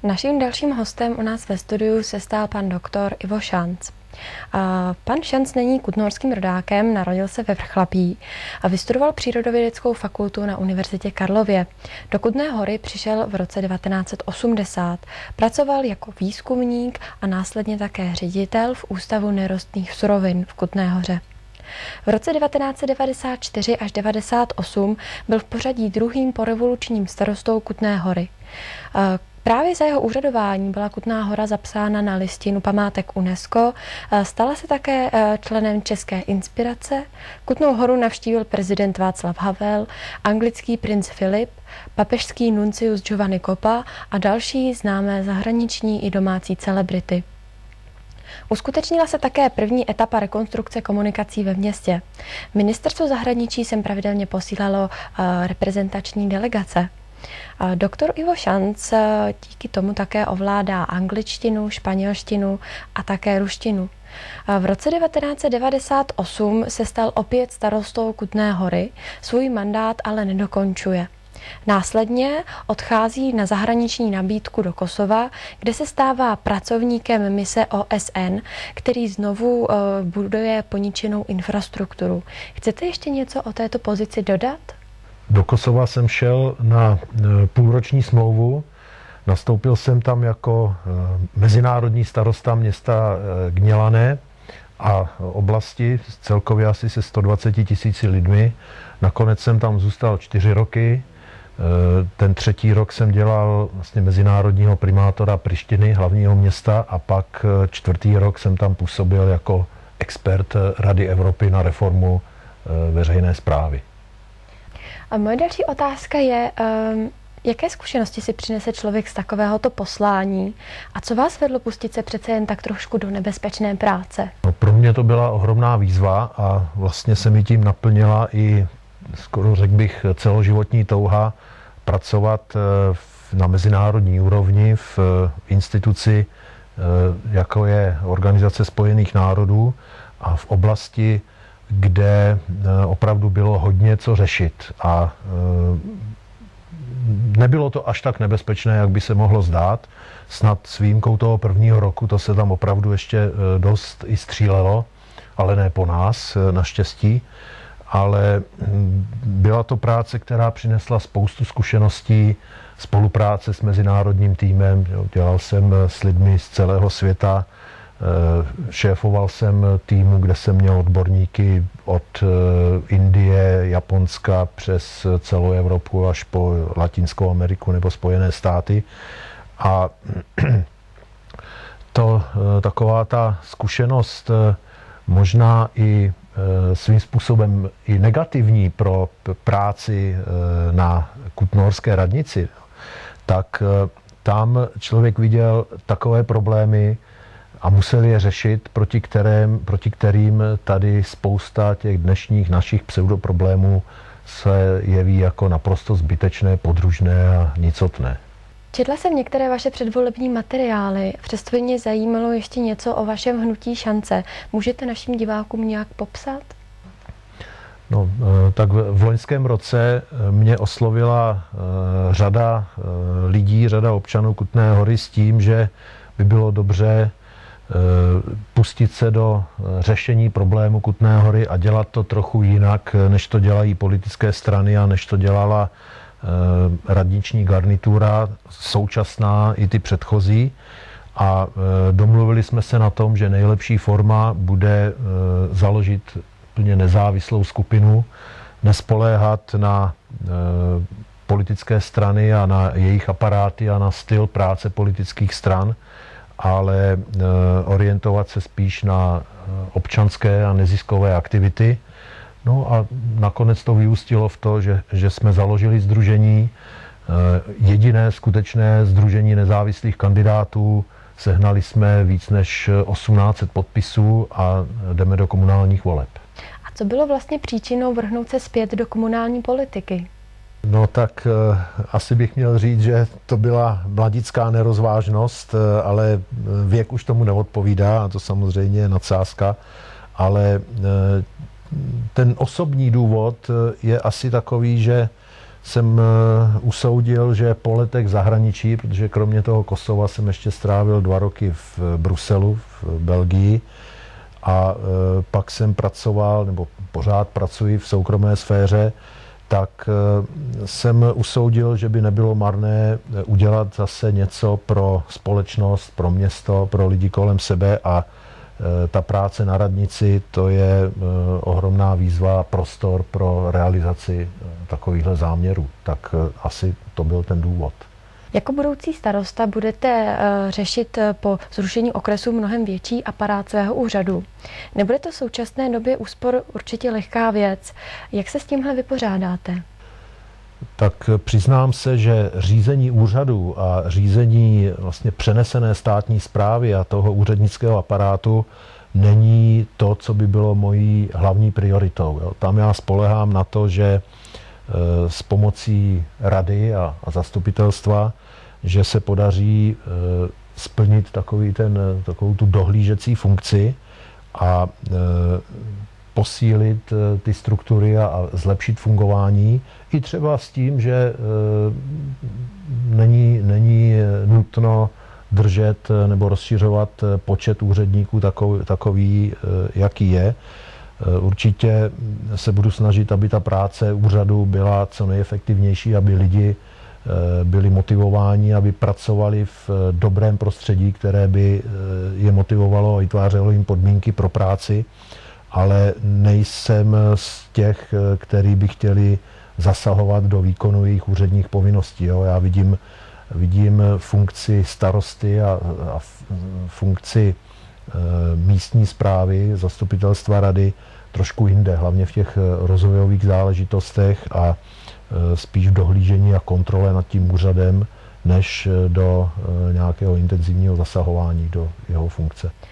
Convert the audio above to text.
Naším dalším hostem u nás ve studiu se stal pan doktor Ivo Šanc. Pan Šanc není kutnohorským rodákem, narodil se ve Vrchlabí a vystudoval Přírodovědeckou fakultu na Univerzitě Karlově. Do Kutné Hory přišel v roce 1980. Pracoval jako výzkumník a následně také ředitel v Ústavu nerostných surovin v Kutné Hoře. V roce 1994 až 1998 byl v pořadí druhým porevolučním starostou Kutné Hory. Právě za jeho úřadování byla Kutná Hora zapsána na listinu památek UNESCO, stala se také členem České inspirace, Kutnou Horu navštívil prezident Václav Havel, anglický princ Filip, papežský nuncius Giovanni Coppa a další známé zahraniční i domácí celebrity. Uskutečnila se také první etapa rekonstrukce komunikací ve městě. Ministerstvo zahraničí sem pravidelně posílalo reprezentační delegace. Doktor Ivo Šanc díky tomu také ovládá angličtinu, španělštinu a také ruštinu. V roce 1998 se stal opět starostou Kutné Hory, svůj mandát ale nedokončuje. Následně odchází na zahraniční nabídku do Kosova, kde se stává pracovníkem mise OSN, který znovu buduje poničenou infrastrukturu. Chcete ještě něco o této pozici dodat? Do Kosova jsem šel na půlroční smlouvu. Nastoupil jsem tam jako mezinárodní starosta města Gnjilane a oblasti celkově asi se 120 000 lidmi. Nakonec jsem tam zůstal 4 roky. Ten 3. rok jsem dělal vlastně mezinárodního primátora Prištiny, hlavního města, a pak 4. rok jsem tam působil jako expert Rady Evropy na reformu veřejné správy. A moje další otázka je, jaké zkušenosti si přinese člověk z takovéhoto poslání a co vás vedlo pustit se přece jen tak trošku do nebezpečné práce? No, pro mě to byla ohromná výzva a vlastně se mi tím naplnila i skoro řekl bych celoživotní touha pracovat na mezinárodní úrovni v instituci, jako je Organizace spojených národů, a v oblasti, kde opravdu bylo hodně co řešit. A nebylo to až tak nebezpečné, jak by se mohlo zdát. Snad s výjimkou toho 1. roku to se tam opravdu ještě dost i střílelo, ale ne po nás, naštěstí. Ale byla to práce, která přinesla spoustu zkušeností, spolupráce s mezinárodním týmem. Dělal jsem s lidmi z celého světa, šéfoval jsem týmu, kde jsem měl odborníky od Indie, Japonska přes celou Evropu až po Latinskou Ameriku nebo Spojené státy. A taková ta zkušenost možná i svým způsobem i negativní pro práci na kutnohorské radnici, tak tam člověk viděl takové problémy a musel je řešit, proti kterým tady spousta těch dnešních našich pseudoproblémů se jeví jako naprosto zbytečné, podružné a nicotné. Četla jsem některé vaše předvolební materiály, přesto by mě zajímalo ještě něco o vašem hnutí Šance. Můžete našim divákům nějak popsat? No, tak v loňském roce mě oslovila řada lidí, řada občanů Kutné Hory s tím, že by bylo dobře pustit se do řešení problému Kutné Hory a dělat to trochu jinak, než to dělají politické strany a než to dělala radniční garnitura, současná i ty předchozí. A domluvili jsme se na tom, že nejlepší forma bude založit plně nezávislou skupinu, nespoléhat na politické strany a na jejich aparáty a na styl práce politických stran, ale orientovat se spíš na občanské a neziskové aktivity. No a nakonec to vyústilo v to, že jsme založili sdružení, jediné skutečné sdružení nezávislých kandidátů. Sehnali jsme víc než 1800 podpisů a jdeme do komunálních voleb. A co bylo vlastně příčinou vrhnout se zpět do komunální politiky? No tak asi bych měl říct, že to byla mladická nerozvážnost, ale věk už tomu neodpovídá, a to samozřejmě je nadsázka, ale ten osobní důvod je asi takový, že jsem usoudil, že po letech v zahraničí, protože kromě toho Kosova jsem ještě strávil 2 roky v Bruselu, v Belgii, a pak jsem pracoval, nebo pořád pracuji v soukromé sféře, tak jsem usoudil, že by nebylo marné udělat zase něco pro společnost, pro město, pro lidi kolem sebe, a ta práce na radnici, to je ohromná výzva, prostor pro realizaci takovýchhle záměrů. Tak asi to byl ten důvod. Jako budoucí starosta budete řešit po zrušení okresu mnohem větší aparát svého úřadu. Nebude to v současné době úspor určitě lehká věc. Jak se s tímhle vypořádáte? Tak přiznám se, že řízení úřadu a řízení vlastně přenesené státní správy a toho úřednického aparátu není to, co by bylo mojí hlavní prioritou. Jo. Tam já spolehám na to, že s pomocí rady a zastupitelstva, že se podaří splnit takovou tu dohlížecí funkci a posílit ty struktury a zlepšit fungování, i třeba s tím, že není nutno držet nebo rozšiřovat počet úředníků takový, jaký je. Určitě se budu snažit, aby ta práce úřadu byla co nejefektivnější, aby lidi byli motivováni, aby pracovali v dobrém prostředí, které by je motivovalo a vytvářelo jim podmínky pro práci, ale nejsem z těch, kteří by chtěli zasahovat do výkonu jejich úředních povinností. Jo. Já vidím funkci starosty a funkci místní správy, zastupitelstva rady trošku jinde, hlavně v těch rozvojových záležitostech a spíš v dohlížení a kontrole nad tím úřadem, než do nějakého intenzivního zasahování do jeho funkce.